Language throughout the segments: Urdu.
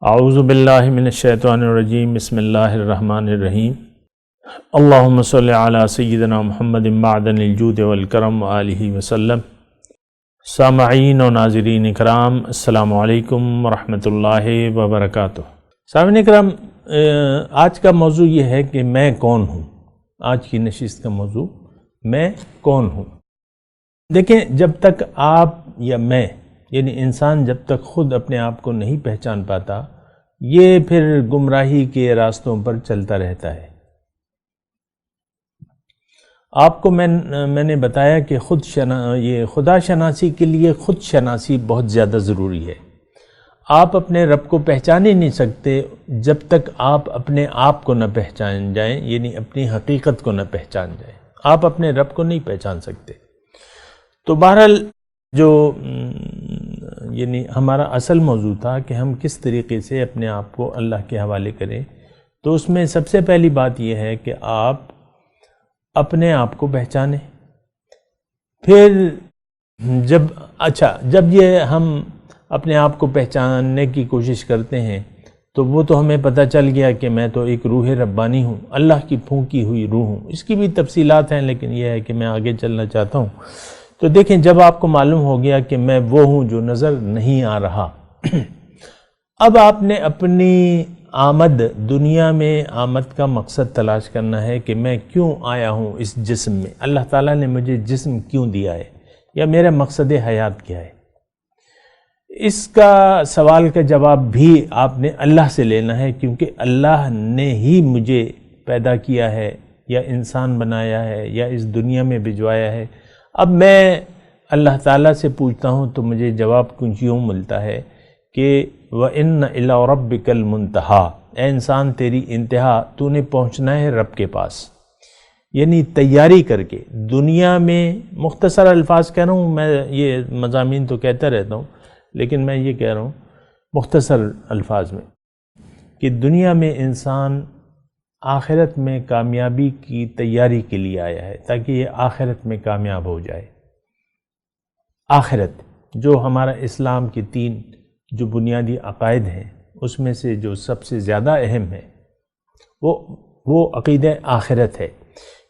اعوذ باللہ من الشیطان الرجیم بسم اللہ الرحمن الرحیم اللہم صلی علی سیدنا محمد معدن الجود والکرم وآلہ وسلم۔ سامعین و ناظرین اکرام، السلام علیکم ورحمۃ اللہ وبرکاتہ۔ سامعین اکرام، آج کا موضوع یہ ہے کہ میں کون ہوں۔ آج کی نشست کا موضوع میں کون ہوں۔ دیکھیں، جب تک آپ یا میں یعنی انسان جب تک خود اپنے آپ کو نہیں پہچان پاتا، یہ پھر گمراہی کے راستوں پر چلتا رہتا ہے۔ آپ کو میں نے بتایا کہ یہ خدا شناسی کے لیے خود شناسی بہت زیادہ ضروری ہے۔ آپ اپنے رب کو پہچان ہی نہیں سکتے جب تک آپ اپنے آپ کو نہ پہچان جائیں، یعنی اپنی حقیقت کو نہ پہچان جائیں۔ آپ اپنے رب کو نہیں پہچان سکتے۔ تو بہرحال جو یعنی ہمارا اصل موضوع تھا کہ ہم کس طریقے سے اپنے آپ کو اللہ کے حوالے کریں، تو اس میں سب سے پہلی بات یہ ہے کہ آپ اپنے آپ کو پہچانیں۔ پھر جب یہ ہم اپنے آپ کو پہچاننے کی کوشش کرتے ہیں تو وہ تو ہمیں پتہ چل گیا کہ میں تو ایک روح ربانی ہوں، اللہ کی پھونکی ہوئی روح ہوں۔ اس کی بھی تفصیلات ہیں، لیکن یہ ہے کہ میں آگے چلنا چاہتا ہوں۔ تو دیکھیں، جب آپ کو معلوم ہو گیا کہ میں وہ ہوں جو نظر نہیں آ رہا، اب آپ نے اپنی دنیا میں آمد کا مقصد تلاش کرنا ہے کہ میں کیوں آیا ہوں اس جسم میں، اللہ تعالیٰ نے مجھے جسم کیوں دیا ہے، یا میرا مقصد حیات کیا ہے۔ اس کا سوال کا جواب بھی آپ نے اللہ سے لینا ہے، کیونکہ اللہ نے ہی مجھے پیدا کیا ہے یا انسان بنایا ہے یا اس دنیا میں بھجوایا ہے۔ اب میں اللہ تعالیٰ سے پوچھتا ہوں تو مجھے جواب یوں ملتا ہے کہ وَإِنَّ إِلَىٰ رَبِّكَ الْمُنْتَهَىٰ، اے انسان تیری انتہا، تو نے پہنچنا ہے رب کے پاس، یعنی تیاری کر کے۔ دنیا میں مختصر الفاظ کہہ رہا ہوں، میں یہ مضامین تو کہتا رہتا ہوں، لیکن میں یہ کہہ رہا ہوں مختصر الفاظ میں کہ دنیا میں انسان آخرت میں کامیابی کی تیاری کے لیے آیا ہے، تاکہ یہ آخرت میں کامیاب ہو جائے۔ آخرت جو ہمارا اسلام کی 3 جو بنیادی عقائد ہیں، اس میں سے جو سب سے زیادہ اہم ہے وہ عقیدہ آخرت ہے،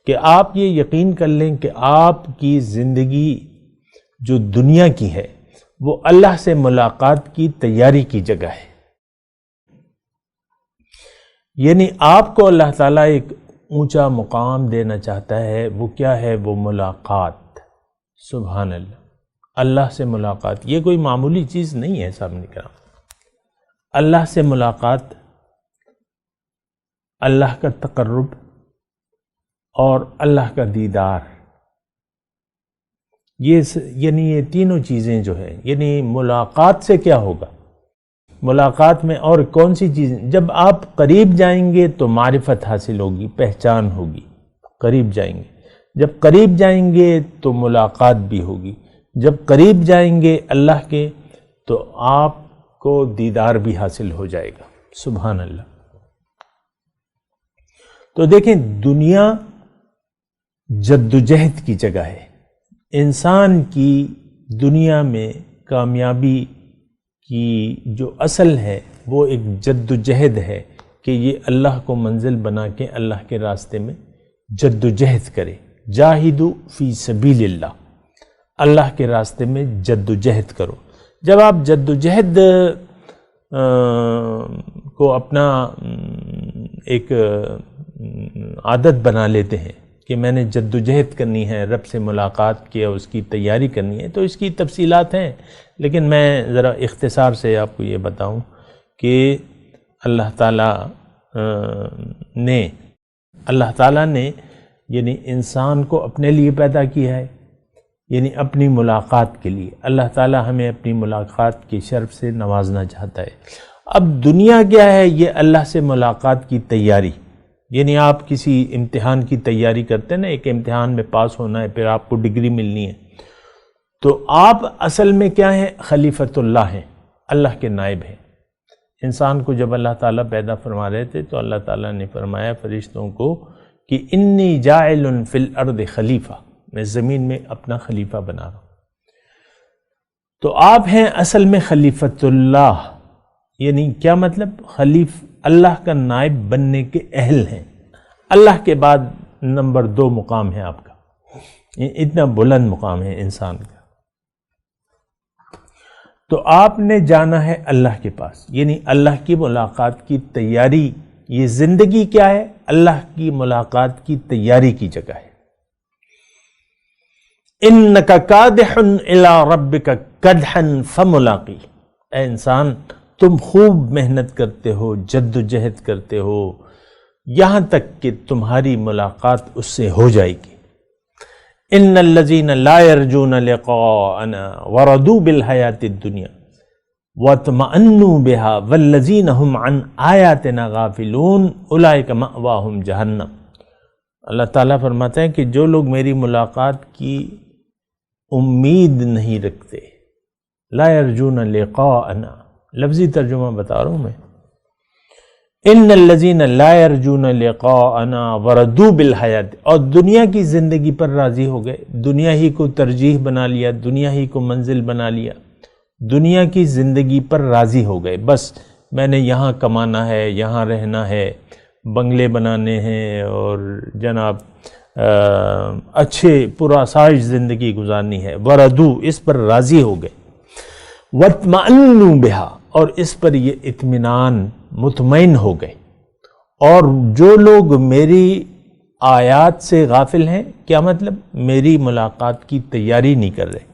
کہ آپ یہ یقین کر لیں کہ آپ کی زندگی جو دنیا کی ہے وہ اللہ سے ملاقات کی تیاری کی جگہ ہے۔ یعنی آپ کو اللہ تعالیٰ ایک اونچا مقام دینا چاہتا ہے، وہ کیا ہے؟ وہ ملاقات۔ سبحان اللہ، اللہ سے ملاقات یہ کوئی معمولی چیز نہیں ہے سامنے کرام۔ اللہ سے ملاقات، اللہ کا تقرب اور اللہ کا دیدار، یہ تینوں چیزیں جو ہیں، یعنی ملاقات سے کیا ہوگا؟ ملاقات میں اور کون سی چیزیں؟ جب آپ قریب جائیں گے تو معرفت حاصل ہوگی، پہچان ہوگی، قریب جائیں گے۔ جب قریب جائیں گے تو ملاقات بھی ہوگی۔ جب قریب جائیں گے اللہ کے تو آپ کو دیدار بھی حاصل ہو جائے گا۔ سبحان اللہ۔ تو دیکھیں، دنیا جدوجہد کی جگہ ہے۔ انسان کی دنیا میں کامیابی کی جو اصل ہے وہ ایک جدوجہد ہے کہ یہ اللہ کو منزل بنا کے اللہ کے راستے میں جدوجہد کرے۔ جاہدوا فی سبیل اللہ، اللہ کے راستے میں جدوجہد کرو۔ جب آپ جدوجہد کو اپنا ایک عادت بنا لیتے ہیں کہ میں نے جدوجہد کرنی ہے، رب سے ملاقات کی، اس کی تیاری کرنی ہے، تو اس کی تفصیلات ہیں، لیکن میں ذرا اختصار سے آپ کو یہ بتاؤں کہ اللہ تعالیٰ نے یعنی انسان کو اپنے لیے پیدا کیا ہے، یعنی اپنی ملاقات کے لیے۔ اللہ تعالیٰ ہمیں اپنی ملاقات کے شرف سے نوازنا چاہتا ہے۔ اب دنیا کیا ہے؟ یہ اللہ سے ملاقات کی تیاری، یعنی آپ کسی امتحان کی تیاری کرتے ہیں نا، ایک امتحان میں پاس ہونا ہے، پھر آپ کو ڈگری ملنی ہے، تو آپ اصل میں کیا ہیں؟ خلیفۃ اللہ ہیں، اللہ کے نائب ہیں۔ انسان کو جب اللہ تعالیٰ پیدا فرما رہے تھے تو اللہ تعالیٰ نے فرمایا فرشتوں کو کہ انی جاعل فی الارض خلیفہ، میں زمین میں اپنا خلیفہ بنا رہا ہوں۔ تو آپ ہیں اصل میں خلیفۃ اللہ، یعنی کیا مطلب؟ اللہ کا نائب بننے کے اہل ہیں، اللہ کے بعد نمبر 2 مقام ہے آپ کا، اتنا بلند مقام ہے انسان کا۔ تو آپ نے جانا ہے اللہ کے پاس، یعنی اللہ کی ملاقات کی تیاری۔ یہ زندگی کیا ہے؟ اللہ کی ملاقات کی تیاری کی جگہ ہے۔ اِنَّكَ كَادِحٌ إِلَىٰ رَبِّكَ كَدْحًا فَمُلَاقِيهِ، اے انسان تم خوب محنت کرتے ہو، جد و جہد کرتے ہو، یہاں تک کہ تمہاری ملاقات اس سے ہو جائے گی۔ ان الذین لا یرجون لقاءنا ورضوا بالحیاۃ الدنیا واطمأنوا بها والذین هم عن آیاتنا غافلون اولئک مأواہم جہنم۔ اللہ تعالیٰ فرماتے ہیں کہ جو لوگ میری ملاقات کی امید نہیں رکھتے، لا یرجون لقاءنا، لفظی ترجمہ بتا رہا ہوں میں، ان الذین لا یرجون لقاءنا ورضوا بالحیات، اور دنیا کی زندگی پر راضی ہو گئے، دنیا ہی کو ترجیح بنا لیا، دنیا ہی کو منزل بنا لیا، دنیا کی زندگی پر راضی ہو گئے، بس میں نے یہاں کمانا ہے، یہاں رہنا ہے، بنگلے بنانے ہیں اور جناب اچھے پرآسائش زندگی گزارنی ہے، ورضوا، اس پر راضی ہو گئے، واطمأنوا بہا، اور اس پر یہ اطمینان مطمئن ہو گئے۔ اور جو لوگ میری آیات سے غافل ہیں، کیا مطلب؟ میری ملاقات کی تیاری نہیں کر رہے۔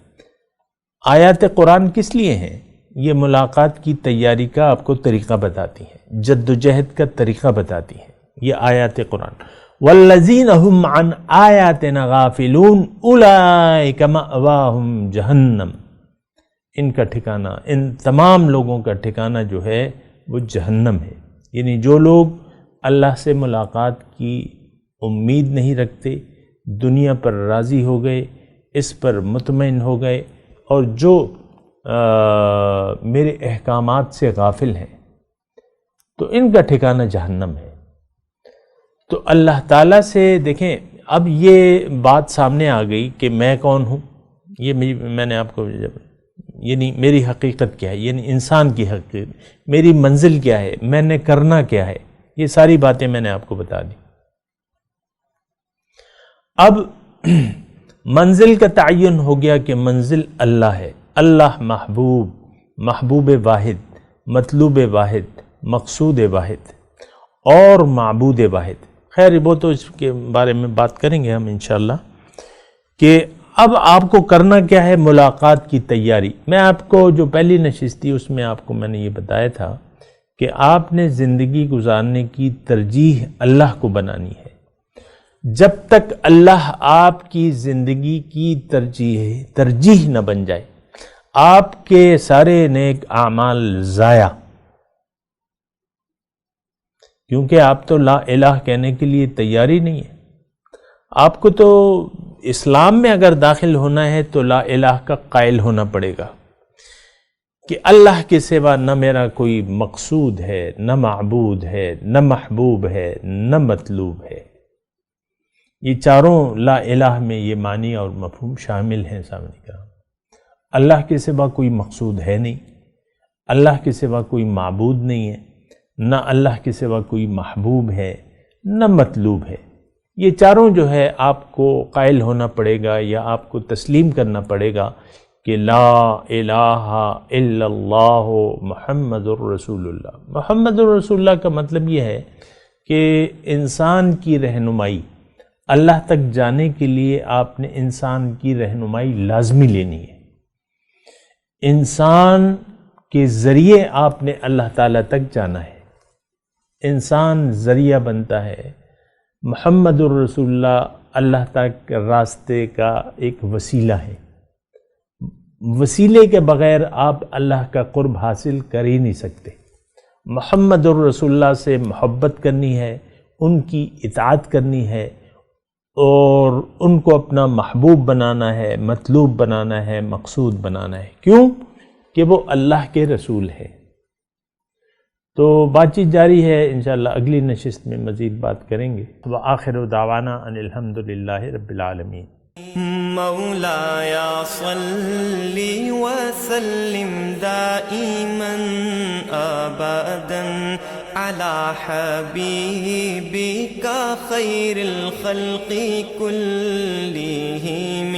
آیات قرآن کس لیے ہیں؟ یہ ملاقات کی تیاری کا آپ کو طریقہ بتاتی ہیں، جد و جہد کا طریقہ بتاتی ہیں یہ آیات قرآن۔ والذین هم عن آیاتنا غافلون اولئک مأواہم جہنم، ان کا ٹھکانہ، ان تمام لوگوں کا ٹھکانہ جو ہے وہ جہنم ہے۔ یعنی جو لوگ اللہ سے ملاقات کی امید نہیں رکھتے، دنیا پر راضی ہو گئے، اس پر مطمئن ہو گئے، اور جو میرے احکامات سے غافل ہیں، تو ان کا ٹھکانہ جہنم ہے۔ تو اللہ تعالیٰ سے دیکھیں، اب یہ بات سامنے آ گئی کہ میں کون ہوں، یہ میں نے آپ کو یعنی میری حقیقت کیا ہے، یعنی انسان کی حقیقت، میری منزل کیا ہے، میں نے کرنا کیا ہے، یہ ساری باتیں میں نے آپ کو بتا دی۔ اب منزل کا تعین ہو گیا کہ منزل اللہ ہے، اللہ محبوب، محبوب واحد، مطلوب واحد، مقصود واحد اور معبود واحد۔ خیر وہ تو اس کے بارے میں بات کریں گے ہم انشاءاللہ، کہ اب آپ کو کرنا کیا ہے؟ ملاقات کی تیاری۔ میں آپ کو جو پہلی نشست تھی اس میں آپ کو میں نے یہ بتایا تھا کہ آپ نے زندگی گزارنے کی ترجیح اللہ کو بنانی ہے۔ جب تک اللہ آپ کی زندگی کی ترجیح نہ بن جائے، آپ کے سارے نیک اعمال ضائع، کیونکہ آپ تو لا الہ کہنے کے لیے تیاری نہیں ہے۔ آپ کو تو اسلام میں اگر داخل ہونا ہے تو لا الہ کا قائل ہونا پڑے گا کہ اللہ کے سوا نہ میرا کوئی مقصود ہے، نہ معبود ہے، نہ محبوب ہے، نہ مطلوب ہے۔ یہ چاروں لا الہ میں یہ معنی اور مفہوم شامل ہیں سامنے کا۔ اللہ کے سوا کوئی مقصود ہے نہیں، اللہ کے سوا کوئی معبود نہیں ہے، نہ اللہ کے سوا کوئی محبوب ہے، نہ مطلوب ہے۔ یہ چاروں جو ہے آپ کو قائل ہونا پڑے گا یا آپ کو تسلیم کرنا پڑے گا کہ لا الہ الا اللہ محمد الرسول اللہ۔ محمد الرسول اللہ کا مطلب یہ ہے کہ انسان کی رہنمائی اللہ تک جانے کے لیے آپ نے انسان کی رہنمائی لازمی لینی ہے۔ انسان کے ذریعے آپ نے اللہ تعالیٰ تک جانا ہے۔ انسان ذریعہ بنتا ہے، محمد الرسول اللہ اللہ تک راستے کا ایک وسیلہ ہے۔ وسیلے کے بغیر آپ اللہ کا قرب حاصل کر ہی نہیں سکتے۔ محمد الرسول اللہ سے محبت کرنی ہے، ان کی اطاعت کرنی ہے، اور ان کو اپنا محبوب بنانا ہے، مطلوب بنانا ہے، مقصود بنانا ہے۔ کیوں؟ کہ وہ اللہ کے رسول ہے۔ تو بات چیت جاری ہے، انشاءاللہ اگلی نشست میں مزید بات کریں گے۔ وآخر دعوانا ان الحمدللہ رب العالمین۔ مولایا صلی وسلم دائما أبدا على حبيبك خير الخلق كلهم